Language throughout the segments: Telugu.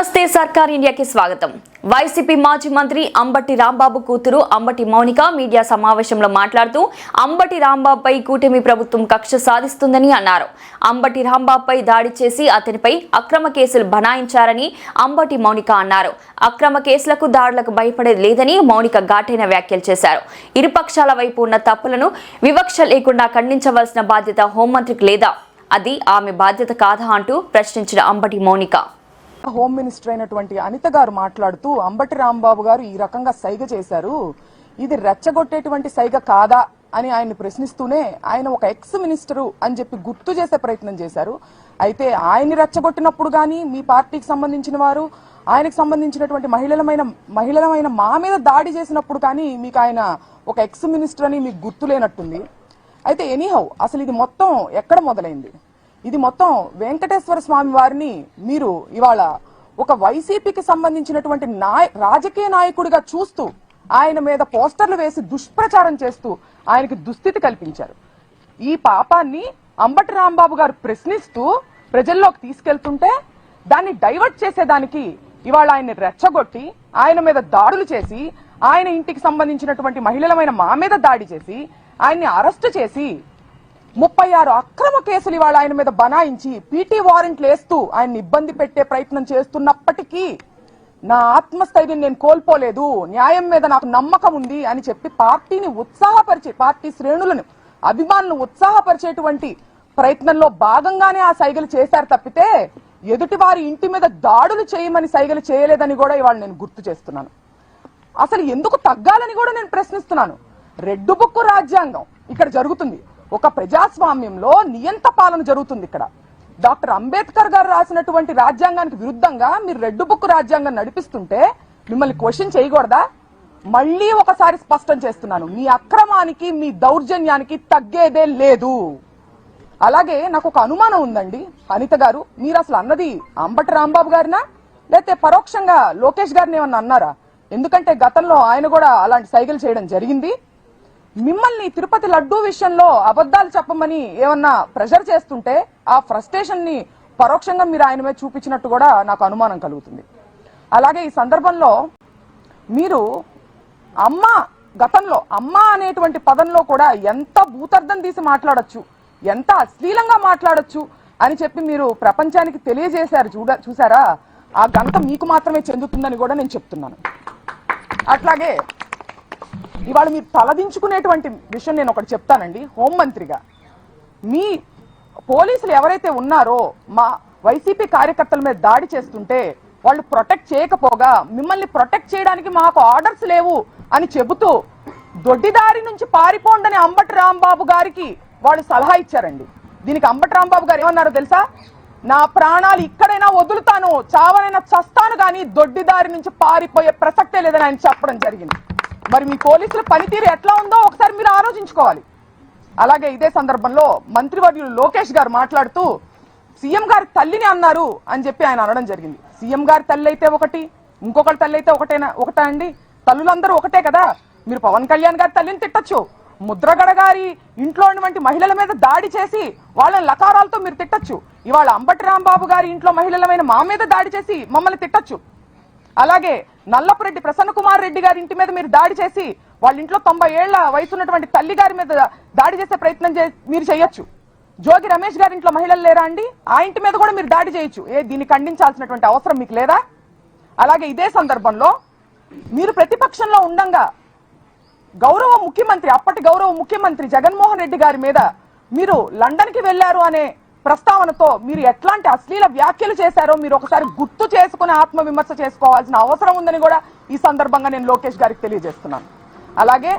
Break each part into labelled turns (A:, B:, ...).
A: నమస్తే సర్కార్ ఇండియాకి స్వాగతం. వైసీపీ మాజీ మంత్రి అంబటి రాంబాబు కూతురు అంబటి మౌనిక మీడియా సమావేశంలో మాట్లాడుతూ అంబటి రాంబాబుపై కూటమి ప్రభుత్వం కక్ష సాధిస్తుందని అన్నారు. అంబటి రాంబాబుపై దాడి చేసి అతనిపై అక్రమ కేసులు బనాయించారని అంబటి మౌనిక అన్నారు. అక్రమ కేసులకు దాడులకు భయపడేది లేదని మౌనిక ఘాటైన వ్యాఖ్యలు చేశారు. ఇరుపక్షాల వైపు ఉన్న తప్పులను వివక్ష లేకుండా ఖండించవలసిన బాధ్యత హోంమంత్రికి లేదా, అది ఆమె బాధ్యత కాదా అంటూ ప్రశ్నించిన అంబటి మౌనిక.
B: హోమ్ మినిస్టర్ అయినటువంటి అనిత గారు మాట్లాడుతూ అంబటి రాంబాబు గారు ఈ రకంగా సైగ చేశారు, ఇది రెచ్చగొట్టేటువంటి సైగ కాదా అని ఆయన ప్రశ్నిస్తూనే ఆయన ఒక ఎక్స్ మినిస్టరు అని చెప్పి గుర్తు చేసే ప్రయత్నం చేశారు. అయితే ఆయన్ని రెచ్చగొట్టినప్పుడు గానీ మీ పార్టీకి సంబంధించిన వారు ఆయనకు సంబంధించినటువంటి మహిళలమైన మా మీద దాడి చేసినప్పుడు కానీ మీకు ఆయన ఒక ఎక్స్ మినిస్టర్ అని మీకు గుర్తు లేనట్టుంది. అయితే ఎనీహౌ అసలు ఇది మొత్తం ఎక్కడ మొదలైంది? ఇది మొత్తం వెంకటేశ్వర స్వామి వారిని మీరు ఇవాళ ఒక వైసీపీకి సంబంధించినటువంటి రాజకీయ నాయకుడిగా చూస్తూ ఆయన మీద పోస్టర్లు వేసి దుష్ప్రచారం చేస్తూ ఆయనకి దుస్థితి కల్పించారు. ఈ పాపాన్ని అంబటి రాంబాబు గారు ప్రశ్నిస్తూ ప్రజల్లోకి తీసుకెళ్తుంటే దాన్ని డైవర్ట్ చేసేదానికి ఇవాళ ఆయన్ని రెచ్చగొట్టి ఆయన మీద దాడులు చేసి ఆయన ఇంటికి సంబంధించినటువంటి మహిళలమైన మా మీద దాడి చేసి ఆయన్ని అరెస్టు చేసి 36 అక్రమ కేసులు ఇవాళ ఆయన మీద బనాయించి పీటీ వారెంట్లు వేస్తూ ఆయన్ని ఇబ్బంది పెట్టే ప్రయత్నం చేస్తున్నప్పటికీ నా ఆత్మస్థైర్యం నేను కోల్పోలేదు, న్యాయం మీద నాకు నమ్మకం ఉంది అని చెప్పి పార్టీని ఉత్సాహపరిచే, పార్టీ శ్రేణులను అభిమానులను ఉత్సాహపరిచేటువంటి ప్రయత్నంలో భాగంగానే ఆ సైగలు చేశారు తప్పితే ఎదుటి వారి ఇంటి మీద దాడులు చేయమని సైగలు చేయలేదని కూడా ఇవాళ నేను గుర్తు చేస్తున్నాను. అసలు ఎందుకు తగ్గాలని కూడా నేను ప్రశ్నిస్తున్నాను. రెడ్ బుక్ రాజ్యాంగం ఇక్కడ జరుగుతుంది. ఒక ప్రజాస్వామ్యంలో నియంత పాలన జరుగుతుంది. ఇక్కడ డాక్టర్ అంబేద్కర్ గారు రాసినటువంటి రాజ్యాంగానికి విరుద్ధంగా మీరు రెడ్ బుక్ రాజ్యాంగం నడిపిస్తుంటే మిమ్మల్ని క్వశ్చన్ చేయకూడదా? మళ్ళీ ఒకసారి స్పష్టం చేస్తున్నాను, మీ అక్రమానికి మీ దౌర్జన్యానికి తగ్గేదే లేదు. అలాగే నాకు ఒక అనుమానం ఉందండి అనిత గారు, మీరు అసలు అన్నది అంబటి రాంబాబు గారినా లేకపోతే పరోక్షంగా లోకేష్ గారిని ఏమన్నా అన్నారా? ఎందుకంటే గతంలో ఆయన కూడా అలాంటి సైకిల్ చేయడం జరిగింది. మిమ్మల్ని తిరుపతి లడ్డూ విషయంలో అబద్ధాలు చెప్పమని ఏమన్నా ప్రెషర్ చేస్తుంటే ఆ ఫ్రస్ట్రేషన్ ని పరోక్షంగా మీరు ఆయన మీద చూపించినట్టు కూడా నాకు అనుమానం కలుగుతుంది. అలాగే ఈ సందర్భంలో మీరు గతంలో అమ్మ అనేటువంటి పదంలో కూడా ఎంత భూతర్థం తీసి మాట్లాడొచ్చు, ఎంత అశ్లీలంగా మాట్లాడొచ్చు అని చెప్పి మీరు ప్రపంచానికి తెలియజేశారు. చూసారా? ఆ ఘనత మీకు మాత్రమే చెందుతుందని కూడా నేను చెప్తున్నాను. అట్లాగే ఇవాళ మీరు తలదించుకునేటువంటి విషయం నేను ఒకటి చెప్తానండి. హోంమంత్రిగా మీ పోలీసులు ఎవరైతే ఉన్నారో మా వైసీపీ కార్యకర్తల మీద దాడి చేస్తుంటే వాళ్ళు ప్రొటెక్ట్ చేయకపోగా మిమ్మల్ని ప్రొటెక్ట్ చేయడానికి మాకు ఆర్డర్స్ లేవు అని చెబుతూ దొడ్డిదారి నుంచి పారిపోండని అంబటి రాంబాబు గారికి వాళ్ళు సలహా ఇచ్చారండి. దీనికి అంబటి రాంబాబు గారు ఏమన్నారో తెలుసా? నా ప్రాణాలు ఇక్కడైనా వదులుతాను, చావనైనా చస్తాను, కానీ దొడ్డిదారి నుంచి పారిపోయే ప్రసక్తే లేదని ఆయన చెప్పడం జరిగింది. మరి మీ పోలీసుల పనితీరు ఎట్లా ఉందో ఒకసారి మీరు ఆలోచించుకోవాలి. అలాగే ఇదే సందర్భంలో మంత్రివర్యులు లోకేష్ గారు మాట్లాడుతూ సీఎం గారి తల్లిని అన్నారు అని చెప్పి ఆయన అనడం జరిగింది. సీఎం గారి తల్లి అయితే ఒకటి, ఇంకొకరి తల్లి అయితే ఒకటా అండి? తల్లులందరూ ఒకటే కదా. మీరు పవన్ కళ్యాణ్ గారి తల్లిని తిట్టచ్చు, ముద్రగడ గారి ఇంట్లో ఉన్నటువంటి మహిళల మీద దాడి చేసి వాళ్ళని లకారాలతో మీరు తిట్టచ్చు. ఇవాళ అంబటి రాంబాబు గారి ఇంట్లో మహిళలమైన మా మీద దాడి చేసి మమ్మల్ని తిట్టచ్చు. అలాగే నల్లపురెడ్డి ప్రసన్న కుమార్ రెడ్డి గారి ఇంటి మీద మీరు దాడి చేసి వాళ్ళ ఇంట్లో 90 ఏళ్ల వయసు ఉన్నటువంటి తల్లి గారి మీద దాడి చేసే ప్రయత్నం మీరు చేయొచ్చు. జోగి రమేష్ గారి ఇంట్లో మహిళలు లేరా అండి? ఆ ఇంటి మీద కూడా మీరు దాడి చేయొచ్చు. దీన్ని ఖండించాల్సినటువంటి అవసరం మీకు లేదా? అలాగే ఇదే సందర్భంలో మీరు ప్రతిపక్షంలో ఉండంగా అప్పటి గౌరవ ముఖ్యమంత్రి జగన్మోహన్ రెడ్డి గారి మీద మీరు లండన్ కి వెళ్లారు అనే ప్రస్తావనతో మీరు ఎట్లాంటి అశ్లీల వ్యాఖ్యలు చేశారో మీరు ఒకసారి గుర్తు చేసుకుని ఆత్మవిమర్శ చేసుకోవాల్సిన అవసరం ఉందని కూడా ఈ సందర్భంగా నేను లోకేష్ గారికి తెలియజేస్తున్నాను. అలాగే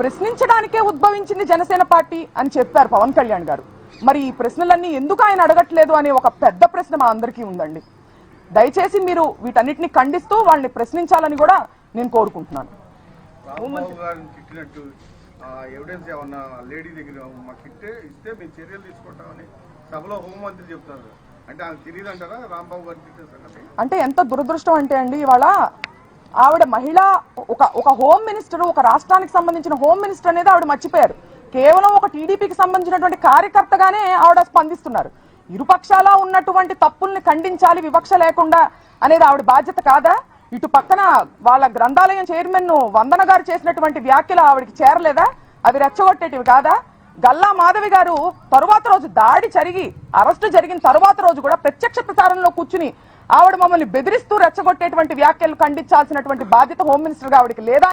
B: ప్రశ్నించడానికే ఉద్భవించింది జనసేన పార్టీ అని చెప్పారు పవన్ కళ్యాణ్ గారు. మరి ఈ ప్రశ్నలన్నీ ఎందుకు ఆయన అడగట్లేదు అనే ఒక పెద్ద ప్రశ్న మా అందరికీ ఉందండి. దయచేసి మీరు వీటన్నిటిని ఖండిస్తూ వాళ్ళని ప్రశ్నించాలని కూడా నేను కోరుకుంటున్నాను.
C: ఎవిడెన్స్ ఏమన్నా లేడీ దగ్గర మాకు ఇస్తే మేము చర్యలు తీసుకుంటామని సభలో హోంమంత్రి చెప్తున్నారు. అంటే ఆమె తెలియదు అంటారా రాంబాబు గారికి?
B: అంటే ఎంత దురదృష్టం అంటే అండి, ఇవాళ ఆవిడ మహిళ ఒక హోమ్ మినిస్టర్, ఒక రాష్ట్రానికి సంబంధించిన హోమ్ మినిస్టర్ అనేది ఆవిడ మర్చిపోయారు. కేవలం ఒక టీడీపీకి సంబంధించినటువంటి కార్యకర్తగానే ఆవిడ స్పందిస్తున్నారు. ఇరుపక్షాల ఉన్నటువంటి తప్పుల్ని ఖండించాలి వివక్ష లేకుండా అనేది ఆవిడ బాధ్యత కాదా? ఇటు పక్కన వాళ్ళ గ్రంథాలయం చైర్మన్ వందన గారు చేసినటువంటి వ్యాఖ్యలు ఆవిడకి చేరలేదా? అవి రెచ్చగొట్టేటివి కాదా? గల్లా మాధవి గారు తరువాత రోజు దాడి జరిగి అరెస్టు జరిగిన తరువాత రోజు కూడా ప్రత్యక్ష ప్రసారంలో కూర్చుని ఆవిడ మమ్మల్ని బెదిరిస్తూ రెచ్చగొట్టేటువంటి వ్యాఖ్యలు ఖండించాల్సినటువంటి బాధ్యత హోమ్ మినిస్టర్ గా ఆవిడకి లేదా?